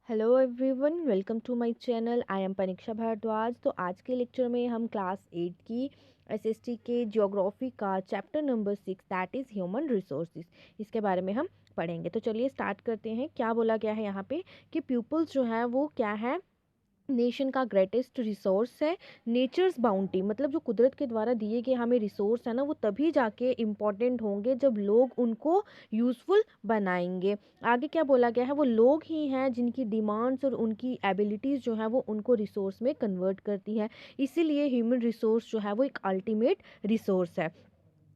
Hello everyone, welcome to my channel. I am Pariksha Bhardwaj. तो आज के लेक्चर में हम क्लास 8 की एसएसटी के ज्योग्राफी का chapter number 6 that is human resources, इसके बारे में हम पढ़ेंगे। तो चलिए स्टार्ट करते हैं। क्या बोला गया है यहाँ पे कि पीपल्स जो है वो क्या है, नेशन का ग्रेटेस्ट रिसोर्स है। नेचर्स बाउंटी मतलब जो कुदरत के द्वारा दिए गए हमें रिसोर्स है ना, वो तभी जाके इम्पॉर्टेंट होंगे जब लोग उनको यूज़फुल बनाएंगे। आगे क्या बोला गया है, वो लोग ही हैं जिनकी डिमांड्स और उनकी एबिलिटीज़ जो है वो उनको रिसोर्स में कन्वर्ट करती है। इसीलिए ह्यूमन रिसोर्स जो है वो एक अल्टीमेट रिसोर्स है।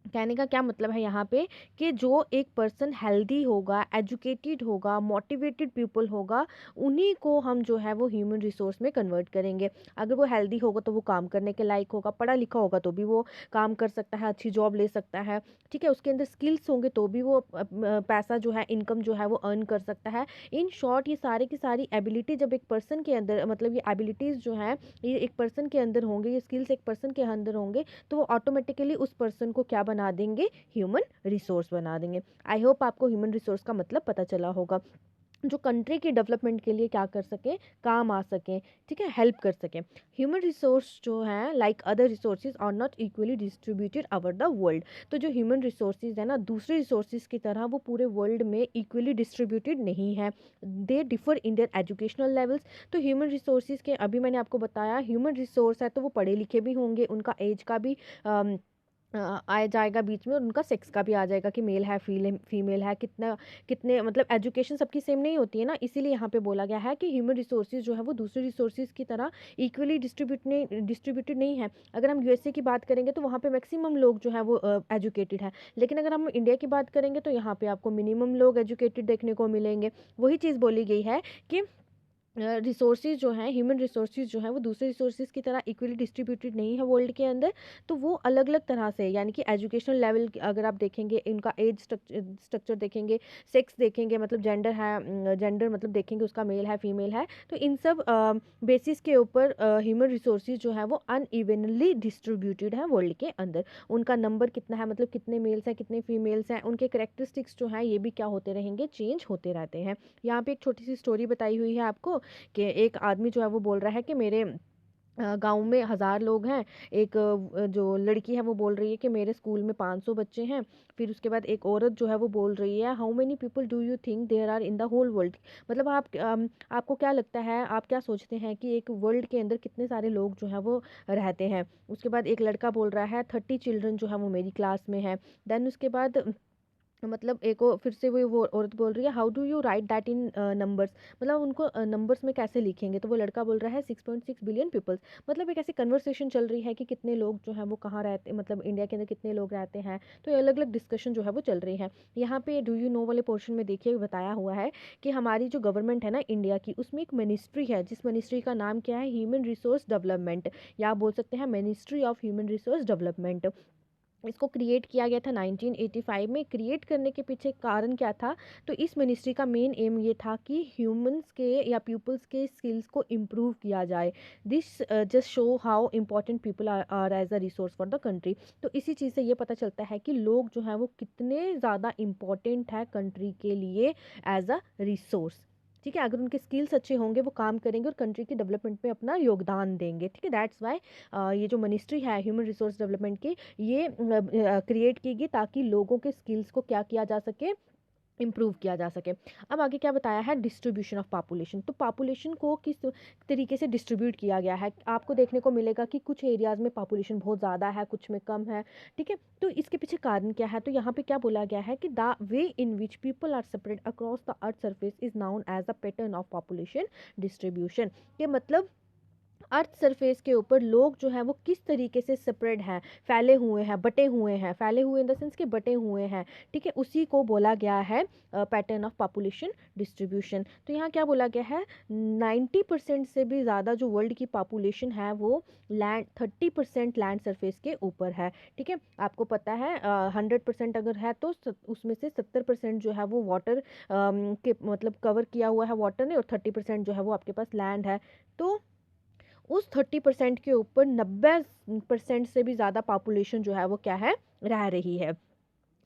कहने का क्या मतलब है यहाँ पे कि जो एक पर्सन हेल्दी होगा, एजुकेटेड होगा, मोटिवेटेड पीपल होगा, उन्हीं को हम जो है वो ह्यूमन रिसोर्स में कन्वर्ट करेंगे। अगर वो हेल्दी होगा तो वो काम करने के लायक होगा, पढ़ा लिखा होगा तो भी वो काम कर सकता है, अच्छी जॉब ले सकता है, ठीक है। उसके अंदर स्किल्स होंगे तो भी वो पैसा जो है, इनकम जो है वो अर्न कर सकता है। इन शॉर्ट ये सारे की सारी एबिलिटी जब एक पर्सन के अंदर, मतलब ये एबिलिटीज़ जो है ये एक पर्सन के अंदर होंगे, ये स्किल्स एक पर्सन के अंदर होंगे, तो वो ऑटोमेटिकली उस पर्सन को क्या बना देंगे, ह्यूमन रिसोर्स बना देंगे। आई होप आपको ह्यूमन रिसोर्स का मतलब पता चला होगा, जो कंट्री की डेवलपमेंट के लिए क्या कर सकें, काम आ सकें, ठीक है, हेल्प कर सकें। ह्यूमन रिसोर्स जो है like other resources are not equally distributed over the world. तो जो ह्यूमन रिसोर्सेज है ना, दूसरे रिसोर्सेज की तरह वो पूरे वर्ल्ड में इक्वली डिस्ट्रीब्यूटेड नहीं है। They differ in their educational levels. तो ह्यूमन रिसोर्सेज के अभी मैंने आपको बताया, ह्यूमन रिसोर्स है तो वो पढ़े लिखे भी होंगे, उनका एज का भी आ जाएगा बीच में, और उनका सेक्स का भी आ जाएगा कि मेल है फीमेल है, कितना कितने, मतलब एजुकेशन सबकी सेम नहीं होती है ना। इसीलिए यहाँ पे बोला गया है कि ह्यूमन रिसोर्सेज जो है वो दूसरे रिसोर्सेज की तरह इक्वली डिस्ट्रीब्यूटेड नहीं है। अगर हम यूएसए की बात करेंगे तो वहाँ पे मैक्सिमम लोग जो है वो एजुकेटेड है, लेकिन अगर हम इंडिया की बात करेंगे तो यहाँ पे आपको मिनिमम लोग एजुकेटेड देखने को मिलेंगे। वही चीज़ बोली गई है कि रिसोर्सेज जो हैं, ह्यूमन रिसोर्सेज जो हैं वो दूसरे रिसोर्सेज की तरह इक्वली डिस्ट्रीब्यूटेड नहीं है वर्ल्ड के अंदर। तो वो अलग अलग तरह से, यानी कि एजुकेशनल लेवल अगर आप देखेंगे, इनका एज स्ट्रक्चर देखेंगे, सेक्स देखेंगे, मतलब जेंडर है, जेंडर मतलब देखेंगे उसका मेल है फीमेल है, तो इन सब बेसिस के ऊपर ह्यूमन रिसोर्सेज जो है वो अनइवनली डिस्ट्रीब्यूटेड है वर्ल्ड के अंदर। उनका नंबर कितना है, मतलब कितने मेल्स हैं कितने फीमेल्स हैं, उनके करेक्टरिस्टिक्स जो हैं ये भी क्या होते रहेंगे, चेंज होते रहते हैं। यहाँ पे एक छोटी सी स्टोरी बताई हुई है आपको कि एक आदमी जो है वो बोल रहा है कि मेरे गांव में 1000 लोग हैं। एक जो लड़की है वो बोल रही है कि मेरे स्कूल में 500 बच्चे हैं। फिर उसके बाद एक औरत जो है वो बोल रही है, how many people do you think there are in the whole world. मतलब आपको क्या लगता है, आप क्या सोचते हैं कि एक वर्ल्ड के अंदर कितने सारे लोग जो है वो रहते हैं। उसके बाद एक लड़का बोल रहा है 30 चिल्ड्रन जो है वो मेरी क्लास में है। देन उसके बाद मतलब एक और फिर से वो औरत बोल रही है, how do you right that in numbers, मतलब उनको नंबर्स में कैसे लिखेंगे। तो वो लड़का बोल रहा है 6.6 बिलियन पीपल्स। मतलब एक ऐसी कन्वर्सेशन चल रही है कि कितने लोग जो हैं वो कहाँ रहते, मतलब इंडिया के अंदर कितने लोग रहते हैं। तो ये अलग अलग डिस्कशन जो है वो चल रही है। यहाँ पे डू यू नो वाले पोर्शन में देखिए बताया हुआ है कि हमारी जो गवर्नमेंट है ना इंडिया की, उसमें एक मिनिस्ट्री है, जिस मिनिस्ट्री का नाम क्या है, ह्यूमन रिसोर्स डेवलपमेंट, या आप बोल सकते हैं ministry of human resource development. इसको क्रिएट किया गया था 1985 में। क्रिएट करने के पीछे कारण क्या था, तो इस मिनिस्ट्री का मेन एम ये था कि ह्यूमंस के या पीपल्स के स्किल्स को इम्प्रूव किया जाए। This just show how important people are as a resource for the country. तो इसी चीज़ से ये पता चलता है कि लोग जो हैं वो कितने ज़्यादा इम्पॉर्टेंट है कंट्री के लिए एज अ रिसोर्स, ठीक है। अगर उनके स्किल्स अच्छे होंगे वो काम करेंगे और कंट्री की डेवलपमेंट में अपना योगदान देंगे, ठीक है। दैट्स वाई ये जो मिनिस्ट्री है ह्यूमन रिसोर्स डेवलपमेंट की, ये क्रिएट की गई ताकि लोगों के स्किल्स को क्या किया जा सके, इम्प्रूव किया जा सके। अब आगे क्या बताया है, डिस्ट्रीब्यूशन ऑफ पॉपुलेशन। तो पॉपुलेशन को किस तरीके से डिस्ट्रीब्यूट किया गया है, आपको देखने को मिलेगा कि कुछ एरियाज़ में पॉपुलेशन बहुत ज़्यादा है, कुछ में कम है, ठीक है। तो इसके पीछे कारण क्या है, तो यहाँ पे क्या बोला गया है कि the way in which people are spread across the earth surface is known as the pattern of population distribution. के मतलब अर्थ सरफेस के ऊपर लोग जो हैं वो किस तरीके से स्प्रेड हैं, फैले हुए हैं, बटे हुए हैं, फैले हुए इन द सेंस के बटे हुए हैं, ठीक है, उसी को बोला गया है पैटर्न ऑफ पॉपुलेशन डिस्ट्रीब्यूशन। तो यहाँ क्या बोला गया है, 90% से भी ज़्यादा जो वर्ल्ड की पॉपुलेशन है वो लैंड, 30% लैंड सरफेस के ऊपर है, ठीक है। आपको पता है 100% अगर है तो उसमें से 70% जो है वो वाटर के मतलब कवर किया हुआ है वाटर ने, और 30% जो है वो आपके पास लैंड है। तो उस 30% के ऊपर 90% से भी ज़्यादा पॉपुलेशन जो है वो क्या है, रह रही है।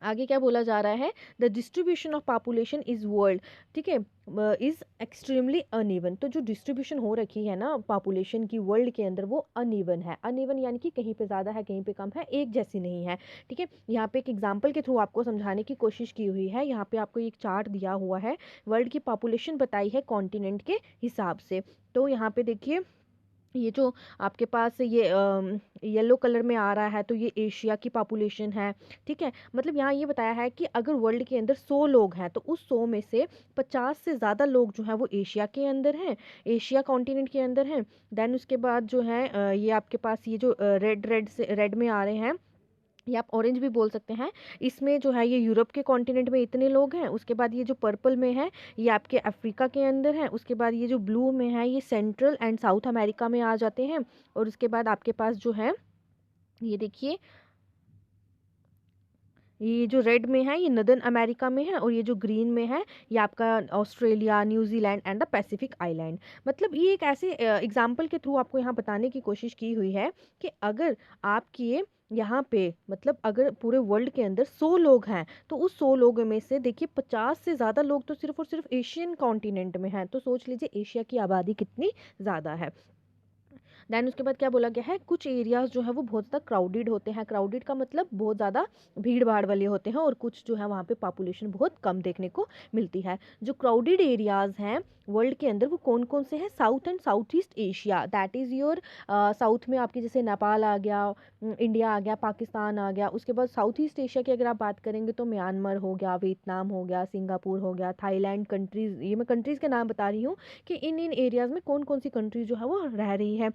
आगे क्या बोला जा रहा है, the distribution of population is world, ठीक है, इज एक्सट्रीमली अनइवन। तो जो डिस्ट्रीब्यूशन हो रखी है ना पॉपुलेशन की वर्ल्ड के अंदर, वो अनइवन है। अनइवन यानी कि कहीं पे ज़्यादा है कहीं पे कम है, एक जैसी नहीं है, ठीक है। यहाँ पे एक एग्जांपल के थ्रू आपको समझाने की कोशिश की हुई है। यहाँ पे आपको एक चार्ट दिया हुआ है, वर्ल्ड की पॉपुलेशन बताई है कॉन्टिनेंट के हिसाब से। तो यहाँ पे देखिए, ये जो आपके पास ये येलो कलर में आ रहा है, तो ये एशिया की पॉपुलेशन है, ठीक है। मतलब यहाँ ये बताया है कि अगर वर्ल्ड के अंदर 100 लोग हैं तो उस 100 में से 50 से ज़्यादा लोग जो हैं वो एशिया के अंदर हैं, एशिया कॉन्टिनेंट के अंदर हैं। देन उसके बाद जो है ये आपके पास ये जो रेड रेड से रेड में आ रहे हैं, या आप ऑरेंज भी बोल सकते हैं, इसमें जो है ये यूरोप के कॉन्टिनेंट में इतने लोग हैं। उसके बाद ये जो पर्पल में है ये आपके अफ्रीका के अंदर है। उसके बाद ये जो ब्लू में है ये सेंट्रल एंड साउथ अमेरिका में आ जाते हैं। और उसके बाद आपके पास जो है ये देखिए, ये जो रेड में है ये नदर्न अमेरिका में है, और ये जो ग्रीन में है ये आपका Australia, New Zealand and the Pacific island. मतलब ये एक ऐसे एग्जाम्पल के थ्रू आपको यहाँ बताने की कोशिश की हुई है कि अगर आपके यहाँ पे मतलब अगर पूरे वर्ल्ड के अंदर 100 लोग हैं तो उस 100 लोगों में से देखिए 50 से ज़्यादा लोग तो सिर्फ और सिर्फ एशियन कॉन्टिनेंट में हैं। तो सोच लीजिए एशिया की आबादी कितनी ज़्यादा है। देन उसके बाद क्या बोला गया है, कुछ एरियाज जो है वो बहुत ज़्यादा क्राउडेड होते हैं। क्राउडेड का मतलब बहुत ज़्यादा भीड़ भाड़ वाले होते हैं, और कुछ जो है वहाँ पे पॉपुलेशन बहुत कम देखने को मिलती है। जो क्राउडेड एरियाज हैं वर्ल्ड के अंदर वो कौन कौन से हैं, south and south east Asia, that is your south में आपके जैसे नेपाल आ गया, इंडिया आ गया, पाकिस्तान आ गया। उसके बाद साउथ ईस्ट एशिया की अगर आप बात करेंगे तो म्यांमार हो गया, वियतनाम हो गया, सिंगापुर हो गया, थाईलैंड कंट्रीज़, ये मैं कंट्रीज़ के नाम बता रही हूँ कि इन इन एरियाज़ में कौन कौन सी कंट्रीज जो है वो रह रही है।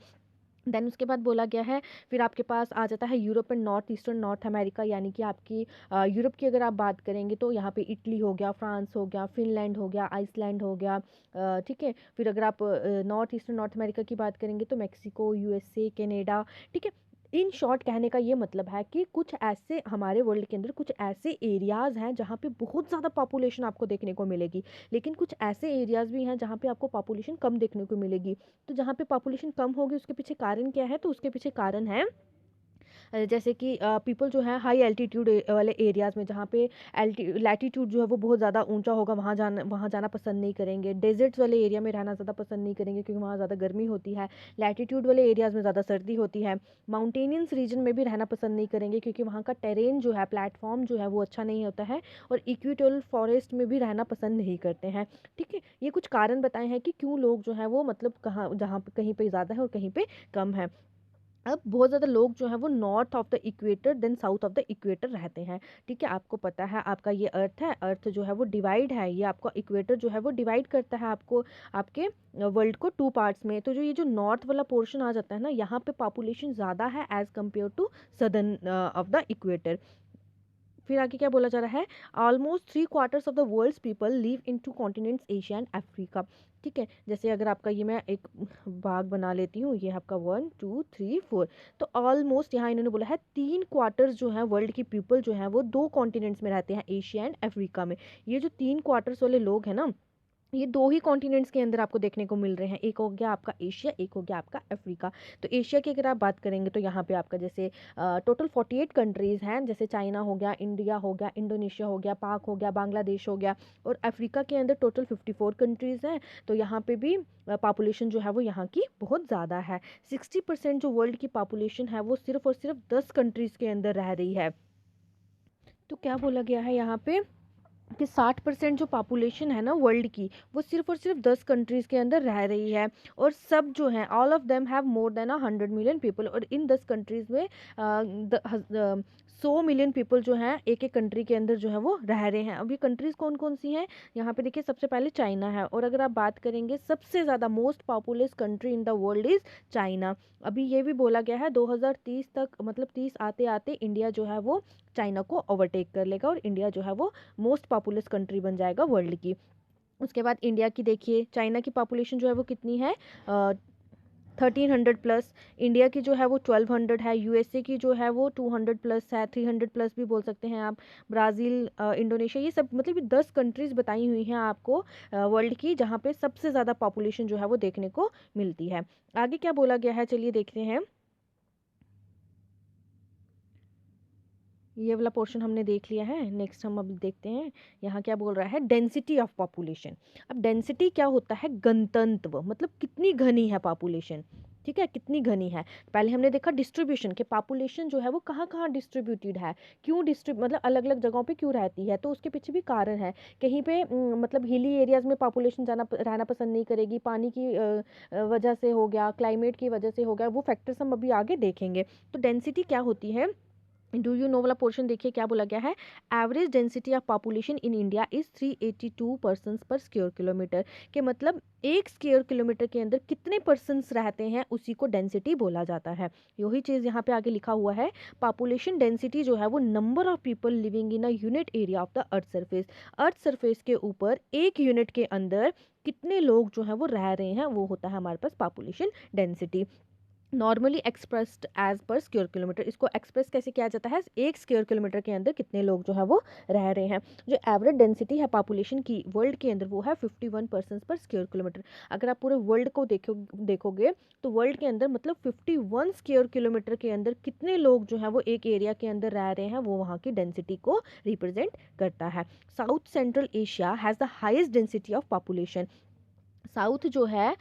देन उसके बाद बोला गया है, फिर आपके पास आ जाता है Europe and north eastern north America, यानी कि आपकी यूरोप की अगर आप बात करेंगे तो यहाँ पे इटली हो गया, फ्रांस हो गया, फिनलैंड हो गया, आइसलैंड हो गया, ठीक है। फिर अगर आप नॉर्थ ईस्टर्न नॉर्थ अमेरिका की बात करेंगे तो मैक्सिको, यूएसए, कनाडा, ठीक है। इन शॉर्ट कहने का ये मतलब है कि कुछ ऐसे हमारे वर्ल्ड के अंदर कुछ ऐसे एरियाज़ हैं जहाँ पे बहुत ज़्यादा पॉपुलेशन आपको देखने को मिलेगी, लेकिन कुछ ऐसे एरियाज़ भी हैं जहाँ पे आपको पॉपुलेशन कम देखने को मिलेगी। तो जहाँ पे पॉपुलेशन कम होगी उसके पीछे कारण क्या है, तो उसके पीछे कारण है जैसे कि पीपल जो है हाई एल्टीट्यूड वाले एरियाज़ में, जहाँ पे लैटीट्यूड जो है वो बहुत ज़्यादा ऊंचा होगा, वहाँ जाना पसंद नहीं करेंगे। डेजर्ट्स वाले एरिया में रहना ज़्यादा पसंद नहीं करेंगे क्योंकि वहाँ ज़्यादा गर्मी होती है। लैटीट्यूड वाले एरियाज़ में ज़्यादा सर्दी होती है। माउंटेनियंस रीजन में भी रहना पसंद नहीं करेंगे क्योंकि वहाँ का टेरेन जो है, प्लेटफॉर्म जो है वो अच्छा नहीं होता है। और इक्वेटोरियल फॉरेस्ट में भी रहना पसंद नहीं करते हैं, ठीक है। ये कुछ कारण बताए हैं कि क्यों लोग जो है वो मतलब कहाँ जहाँ पे कहीं पे ज़्यादा है और कहीं पे कम है। अब बहुत ज़्यादा लोग जो हैं वो north of the equator then south of the equator रहते हैं, ठीक है। आपको पता है आपका ये अर्थ है, अर्थ जो है वो डिवाइड है, ये आपका इक्वेटर जो है वो डिवाइड करता है आपको आपके वर्ल्ड को टू पार्ट्स में। तो जो ये जो नॉर्थ वाला पोर्शन आ जाता है ना, यहाँ पे पॉपुलेशन ज़्यादा है as compare to southern of the equator. फिर आगे क्या बोला जा रहा है, almost 3/4 of the world's people live in two continents Asia and Africa, ठीक है। जैसे अगर आपका ये मैं एक भाग बना लेती हूँ, ये आपका 1 2 3 4, तो ऑलमोस्ट यहाँ इन्होंने बोला है 3/4 जो है वर्ल्ड की पीपल जो है वो 2 कॉन्टिनेंट्स में रहते हैं, एशिया एंड अफ्रीका में। ये जो 3/4 वाले लोग हैं ना, ये दो ही कॉन्टिनेंट्स के अंदर आपको देखने को मिल रहे हैं, एक हो गया आपका एशिया, एक हो गया आपका अफ्रीका। तो एशिया की अगर आप बात करेंगे तो यहाँ पे आपका जैसे टोटल 48 कंट्रीज़ हैं, जैसे चाइना हो गया, इंडिया हो गया, इंडोनेशिया हो गया, पाक हो गया, बांग्लादेश हो गया। और अफ्रीका के अंदर टोटल 54 कंट्रीज़ हैं। तो यहाँ पे भी पॉपुलेशन जो है वो यहाँ की बहुत ज़्यादा है। 60% जो वर्ल्ड की पॉपुलेशन है वो सिर्फ और सिर्फ 10 कंट्रीज़ के अंदर रह रही है। तो क्या बोला गया है यहाँ पे कि 60% जो पॉपुलेशन है ना वर्ल्ड की, वो सिर्फ और सिर्फ 10 कंट्रीज़ के अंदर रह रही है। और सब जो हैं all of them have more than 100 million people, और इन 10 कंट्रीज़ में 100 मिलियन पीपल जो हैं एक एक कंट्री के अंदर जो है वो रह रहे हैं। अभी कंट्रीज़ कौन कौन सी हैं, यहाँ पे देखिए सबसे पहले चाइना है। और अगर आप बात करेंगे सबसे ज़्यादा most populous country in the world is China. अभी ये भी बोला गया है 2030 तक, मतलब 30 आते आते इंडिया जो है वो चाइना को ओवरटेक कर लेगा, और इंडिया जो है वो मोस्ट पॉपुलस कंट्री बन जाएगा वर्ल्ड की। उसके बाद इंडिया की देखिए, चाइना की पॉपुलेशन जो है वो कितनी है, 1300+। इंडिया की जो है वो 1200 है। यूएसए की जो है वो 200+ है, 300+ भी बोल सकते हैं आप। ब्राज़ील, इंडोनेशिया, ये सब मतलब ये 10 कंट्रीज़ बताई हुई हैं आपको वर्ल्ड की, जहाँ पे सबसे ज़्यादा पॉपुलेशन जो है वो देखने को मिलती है। आगे क्या बोला गया है, चलिए देखते हैं। ये वाला पोर्शन हमने देख लिया है। नेक्स्ट हम अब देखते हैं यहाँ क्या बोल रहा है, डेंसिटी ऑफ पॉपुलेशन। अब डेंसिटी क्या होता है, घनत्व, मतलब कितनी घनी है पॉपुलेशन, ठीक है, कितनी घनी है। पहले हमने देखा डिस्ट्रीब्यूशन के, पॉपुलेशन जो है वो कहाँ कहाँ डिस्ट्रीब्यूटेड है, क्यों मतलब अलग अलग जगहों पे क्यों रहती है, तो उसके पीछे भी कारण है। कहीं पे मतलब हिली एरियाज में पॉपुलेशन रहना पसंद नहीं करेगी, पानी की वजह से हो गया, क्लाइमेट की वजह से हो गया, वो फैक्टर्स हम अभी आगे देखेंगे। तो डेंसिटी क्या होती है, डू यू नो वाला पोर्शन देखिए क्या बोला गया है, average density of population in India is 382 persons पर स्क्वायर किलोमीटर, के मतलब एक स्क्वायर किलोमीटर के अंदर कितने पर्सन्स रहते हैं उसी को डेंसिटी बोला जाता है। यही चीज़ यहाँ पे आगे लिखा हुआ है, पॉपुलेशन डेंसिटी जो है वो number of people living in a unit area of the earth surface, earth surface के ऊपर एक यूनिट के अंदर कितने लोग जो हैं वो रह रहे हैं, वो होता है हमारे पास population density. Normally expressed as per square kilometre, इसको एक्सप्रेस कैसे किया जाता है, एक स्क्वायर किलोमीटर के अंदर कितने लोग जो है वो रह रहे हैं। जो एवरेज डेंसिटी है पॉपुलेशन की वर्ल्ड के अंदर वो है 51 पर्सन्स पर स्क्वायर किलोमीटर। अगर आप पूरे वर्ल्ड को देखोगे तो वर्ल्ड के अंदर मतलब 51 स्क्वायर किलोमीटर के अंदर कितने लोग जो है वो एक एरिया के अंदर रह रहे हैं, वो वहाँ की डेंसिटी को रिप्रेजेंट करता है। South central Asia has the highest density of population. South जो है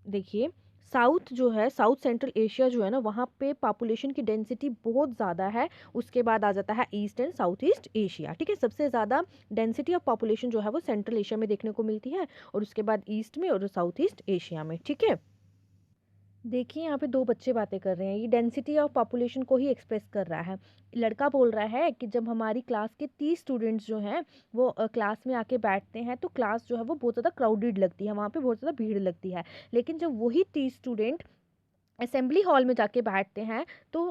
देखिए, साउथ जो है, साउथ सेंट्रल एशिया जो है ना, वहाँ पे पॉपुलेशन की डेंसिटी बहुत ज़्यादा है। उसके बाद आ जाता है east and south east Asia, ठीक है। सबसे ज़्यादा डेंसिटी ऑफ पॉपुलेशन जो है वो सेंट्रल एशिया में देखने को मिलती है, और उसके बाद ईस्ट में और साउथ ईस्ट एशिया में, ठीक है। देखिए यहाँ पे दो बच्चे बातें कर रहे हैं, ये डेंसिटी ऑफ पॉपुलेशन को ही एक्सप्रेस कर रहा है। लड़का बोल रहा है कि जब हमारी क्लास के 30 स्टूडेंट्स जो हैं वो क्लास में आके बैठते हैं तो क्लास जो है वो बहुत ज़्यादा क्राउडेड लगती है, वहाँ पे बहुत ज़्यादा भीड़ लगती है। लेकिन जब वही 30 स्टूडेंट असेंबली हॉल में जाके बैठते हैं तो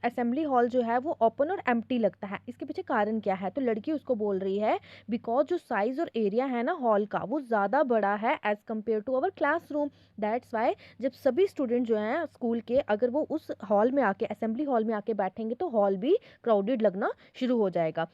असेंबली हॉल जो है वो ओपन और एम्प्टी लगता है। इसके पीछे कारण क्या है, तो लड़की उसको बोल रही है बिकॉज जो साइज और एरिया है ना हॉल का वो ज़्यादा बड़ा है as compare to our classroom, that's why जब सभी स्टूडेंट जो हैं स्कूल के अगर वो उस हॉल में आके असेंबली हॉल में आके बैठेंगे तो हॉल भी क्राउडेड लगना शुरू हो जाएगा।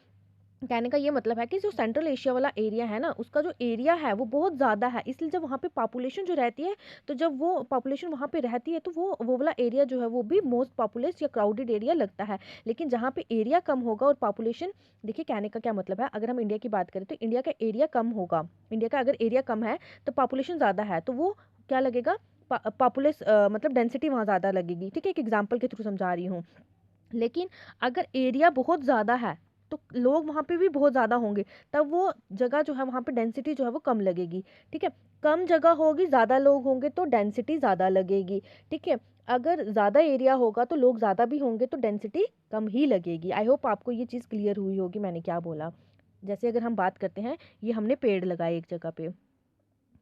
कहने का ये मतलब है कि जो सेंट्रल एशिया वाला एरिया है ना उसका जो एरिया है वो बहुत ज़्यादा है, इसलिए जब वहाँ पे पॉपुलेशन जो रहती है, तो जब वो पॉपुलेशन वहाँ पे रहती है तो वो वाला एरिया जो है वो भी मोस्ट पॉपुलस या क्राउडेड एरिया लगता है। लेकिन जहाँ पे एरिया कम होगा और पॉपुलेशन, देखिए कहने का क्या मतलब है, अगर हम इंडिया की बात करें तो इंडिया का एरिया कम होगा, इंडिया का अगर एरिया कम है तो पॉपुलेशन ज़्यादा है तो वो क्या लगेगा, पॉपुलस मतलब डेंसिटी वहाँ ज़्यादा लगेगी, ठीक है, एक एग्जाम्पल के थ्रू समझा रही हूँ। लेकिन अगर एरिया बहुत ज़्यादा है तो लोग वहाँ पे भी बहुत ज़्यादा होंगे, तब वो जगह जो है वहाँ पे डेंसिटी जो है वो कम लगेगी, ठीक है। कम जगह होगी, ज़्यादा लोग होंगे तो डेंसिटी ज़्यादा लगेगी, ठीक है। अगर ज़्यादा एरिया होगा तो लोग ज़्यादा भी होंगे तो डेंसिटी कम ही लगेगी। आई होप आपको ये चीज़ क्लियर हुई होगी मैंने क्या बोला। जैसे अगर हम बात करते हैं, ये हमने पेड़ लगाए एक जगह पे,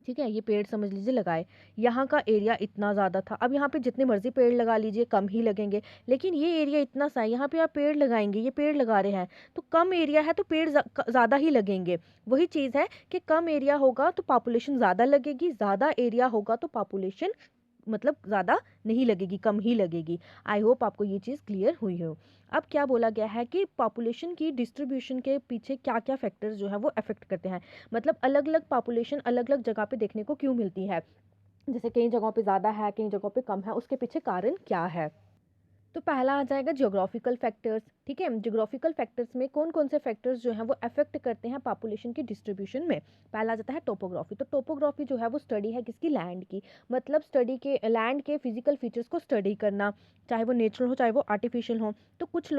ठीक है, ये पेड़ समझ लीजिए लगाए, यहाँ का एरिया इतना ज़्यादा था, अब यहाँ पे जितने मर्जी पेड़ लगा लीजिए कम ही लगेंगे। लेकिन ये एरिया इतना सा है, यहाँ पे आप पेड़ लगाएंगे, ये पेड़ लगा रहे हैं तो कम एरिया है तो पेड़ ज़्यादा ही लगेंगे। वही चीज़ है कि कम एरिया होगा तो पॉपुलेशन ज़्यादा लगेगी, ज़्यादा एरिया होगा तो पॉपुलेशन मतलब ज़्यादा नहीं लगेगी, कम ही लगेगी। आई होप आपको ये चीज़ क्लियर हुई हो। अब क्या बोला गया है कि पॉपुलेशन की डिस्ट्रीब्यूशन के पीछे क्या क्या फैक्टर्स जो है वो अफेक्ट करते हैं, मतलब अलग अलग पॉपुलेशन अलग अलग जगह पे देखने को क्यों मिलती है, जैसे कई जगहों पे ज़्यादा है कई जगहों पे कम है, उसके पीछे कारण क्या है। तो पहला आ जाएगा ज्योग्राफिकल फैक्टर्स, ठीक है। ज्योग्राफिकल फैक्टर्स में कौन कौन से फैक्टर्स जो हैं वो अफेक्ट करते हैं पॉपुलेशन की डिस्ट्रीब्यूशन में। पहला आ जाता है टोपोग्राफी, तो टोपोग्राफी जो है वो स्टडी है किसकी, लैंड की, मतलब स्टडी के लैंड के फिजिकल फीचर्स को स्टडी करना, चाहे वो नेचुरल हो चाहे वो आर्टिफिशियल हो। तो कुछ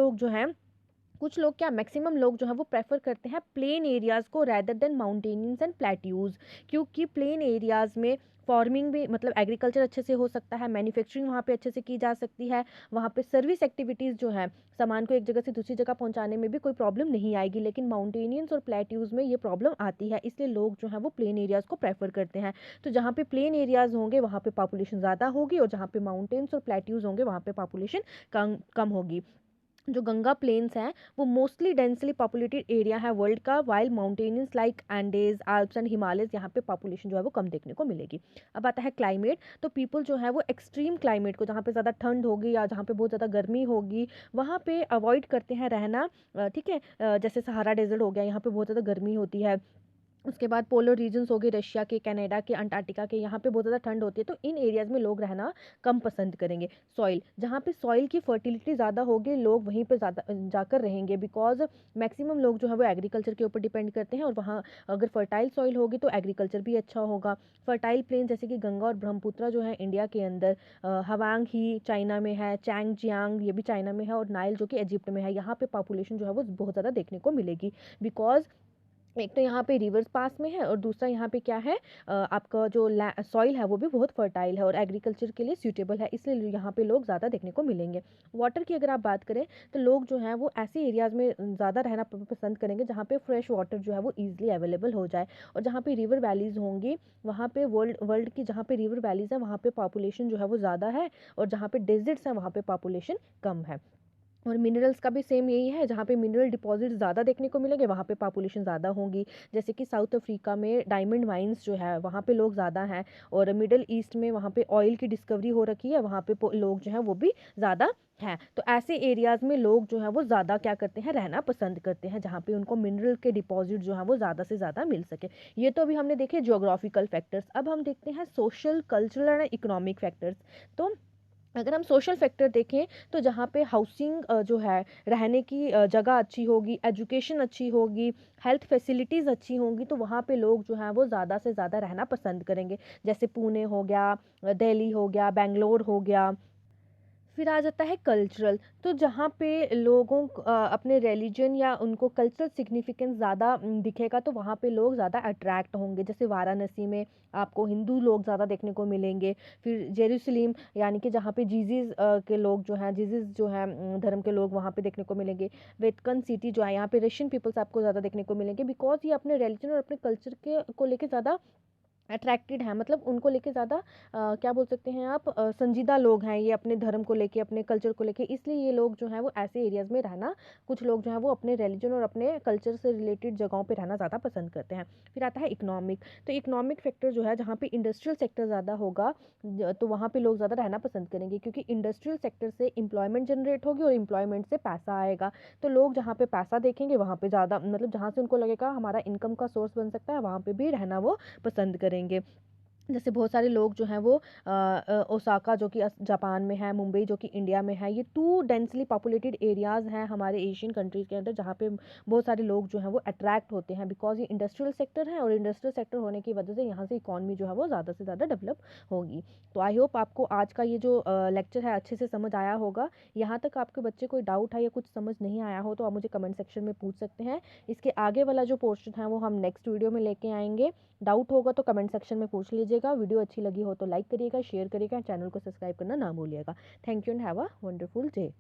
लोग क्या मैक्सिमम लोग जो है वो प्रेफर करते हैं प्लेन एरियाज़ को rather than mountains and plateaus, क्योंकि प्लेन एरियाज़ में फार्मिंग भी मतलब एग्रीकल्चर अच्छे से हो सकता है, मैन्युफैक्चरिंग वहाँ पे अच्छे से की जा सकती है, वहाँ पे सर्विस एक्टिविटीज़ जो है सामान को एक जगह से दूसरी जगह पहुँचाने में भी कोई प्रॉब्लम नहीं आएगी। लेकिन माउंटेनियंस और प्लेट्यूज़ में ये प्रॉब्लम आती है, इसलिए लोग जो है वो प्लेन एरियाज़ को प्रेफर करते हैं। तो जहाँ पे प्लेन एरियाज़ होंगे वहाँ पे पॉपुलेशन ज़्यादा होगी, और जहाँ पे माउंटेन्स और प्लेट्यूज़ होंगे वहाँ पे पॉपुलेशन कम कम होगी। जो गंगा प्लेन्स हैं वो मोस्टली डेंसली पॉपुलेटेड एरिया है वर्ल्ड का, while mountains like Andes Alps and Himalayas यहाँ पे पॉपुलेशन जो है वो कम देखने को मिलेगी। अब आता है क्लाइमेट, तो पीपल जो है वो एक्सट्रीम क्लाइमेट को, जहाँ पे ज़्यादा ठंड होगी या जहाँ पे बहुत ज़्यादा गर्मी होगी वहाँ पे अवॉइड करते हैं रहना, ठीक है। जैसे सहारा डेजर्ट हो गया, यहाँ पे बहुत ज़्यादा गर्मी होती है, उसके बाद पोलर रीजन्स हो गए रशिया के, कनाडा के, अंटार्कटिका के, यहाँ पे बहुत ज़्यादा ठंड होती है, तो इन एरियाज़ में लोग रहना कम पसंद करेंगे। सॉइल, जहाँ पे सॉइल की फर्टिलिटी ज़्यादा होगी लोग वहीं पे ज़्यादा जाकर रहेंगे, बिकॉज मैक्सिमम लोग जो है वो एग्रीकल्चर के ऊपर डिपेंड करते हैं, और वहाँ अगर फर्टाइल सॉइल होगी तो एग्रीकल्चर भी अच्छा होगा। फर्टाइल प्लेन जैसे कि गंगा और ब्रह्मपुत्र जो है इंडिया के अंदर, हवांग ही चाइना में है, चैंग जियांग ये भी चाइना में है, और नाइल जो कि इजिप्ट में है, यहाँ पे पॉपुलेशन जो है वो बहुत ज़्यादा देखने को मिलेगी। बिकॉज एक तो यहाँ पे रिवर्स पास में है, और दूसरा यहाँ पे क्या है, आपका जो सॉइल है वो भी बहुत फर्टाइल है और एग्रीकल्चर के लिए सूटेबल है, इसलिए यहाँ पे लोग ज़्यादा देखने को मिलेंगे। वाटर की अगर आप बात करें तो लोग जो हैं वो ऐसे एरियाज़ में ज़्यादा रहना पसंद करेंगे जहाँ पे फ्रेश वाटर जो है वो ईजिली अवेलेबल हो जाए, और जहाँ पे रिवर वैलीज़ होंगी वहाँ पे वर्ल्ड वर्ल्ड की जहाँ पे रिवर वैलीज़ है वहाँ पे पॉपुलेशन जो है वो ज़्यादा है, और जहाँ पे डेजर्ट्स हैं वहाँ पे पॉपुलेशन कम है। और मिनरल्स का भी सेम यही है, जहाँ पे मिनरल डिपॉजिट ज़्यादा देखने को मिलेंगे वहाँ पे पॉपुलेशन ज़्यादा होंगी। जैसे कि साउथ अफ्रीका में डायमंड माइंस जो है वहाँ पे लोग ज़्यादा हैं, और मिडल ईस्ट में वहाँ पे ऑयल की डिस्कवरी हो रखी है, वहाँ पे लोग जो हैं वो भी ज़्यादा हैं। तो ऐसे एरियाज़ में लोग जो है वो ज़्यादा क्या करते हैं, रहना पसंद करते हैं, जहाँ पे उनको मिनरल के डिपॉजिट जो है वो ज़्यादा से ज़्यादा मिल सके। ये तो अभी हमने देखे जियोग्राफिकल फैक्टर्स, अब हम देखते हैं social, cultural and economic factors. तो अगर हम सोशल फैक्टर देखें तो जहाँ पे हाउसिंग जो है, रहने की जगह अच्छी होगी, एजुकेशन अच्छी होगी, हेल्थ फैसिलिटीज़ अच्छी होंगी, तो वहाँ पे लोग जो हैं वो ज़्यादा से ज़्यादा रहना पसंद करेंगे। जैसे पुणे हो गया, दिल्ली हो गया, बेंगलोर हो गया। फिर आ जाता है कल्चरल, तो जहाँ पे लोगों अपने रिलीजन या उनको कल्चरल सिग्निफिकेंस ज़्यादा दिखेगा तो वहाँ पे लोग ज़्यादा अट्रैक्ट होंगे। जैसे वाराणसी में आपको हिंदू लोग ज़्यादा देखने को मिलेंगे। फिर जेरूसलम, यानी कि जहाँ पे जीसस के लोग जो हैं, जीसस जो है धर्म के लोग वहाँ पे देखने को मिलेंगे। वेटिकन सिटी जो है, यहाँ पे रशियन पीपल्स आपको ज़्यादा देखने को मिलेंगे, बिकॉज ये अपने रिलीजन और अपने कल्चर के को लेके ज़्यादा अट्रैक्टेड हैं, मतलब उनको लेके ज़्यादा क्या बोल सकते हैं आप, संजीदा लोग हैं ये अपने धर्म को लेके, अपने कल्चर को लेके, इसलिए ये लोग जो हैं वो ऐसे एरियाज़ में रहना, कुछ लोग जो हैं वो अपने रिलीजन और अपने कल्चर से रिलेटेड जगहों पे रहना ज़्यादा पसंद करते हैं। फिर आता है इकोनॉमिक, तो इकोनॉमिक फैक्टर जो है जहाँ पे इंडस्ट्रियल सेक्टर ज़्यादा होगा, तो वहाँ पे लोग ज़्यादा रहना पसंद करेंगे, क्योंकि इंडस्ट्रियल सेक्टर से एम्प्लॉयमेंट जनरेट होगी और एम्प्लॉयमेंट से पैसा आएगा। तो लोग जहाँ पे पैसा देखेंगे वहाँ पे ज़्यादा, मतलब जहाँ से उनको लगेगा हमारा इनकम का सोर्स बन सकता है, वहाँ पे भी रहना वो पसंद करेंगे। जैसे बहुत सारे लोग जो हैं वो ओसाका जो कि जापान में है, मुंबई जो कि इंडिया में है, ये टू डेंसली पॉपुलेटेड एरियाज़ हैं हमारे एशियन कंट्रीज़ के अंदर, जहाँ पे बहुत सारे लोग जो हैं वो अट्रैक्ट होते हैं, बिकॉज ये इंडस्ट्रियल सेक्टर है, और इंडस्ट्रियल सेक्टर होने की वजह से यहाँ से इकॉनमी जो है वो ज़्यादा से ज़्यादा डेवलप होगी। तो आई होप आपको आज का ये जो लेक्चर है अच्छे से समझ आया होगा। यहाँ तक आपके बच्चे कोई डाउट है या कुछ समझ नहीं आया हो तो आप मुझे कमेंट सेक्शन में पूछ सकते हैं। इसके आगे वाला जो पोर्शन है वो हम नेक्स्ट वीडियो में लेके आएंगे। डाउट होगा तो कमेंट सेक्शन में पूछ लीजिएगा। वीडियो अच्छी लगी हो तो लाइक करिएगा, शेयर करिएगा, चैनल को सब्सक्राइब करना ना भूलिएगा। Thank you and have a wonderful day.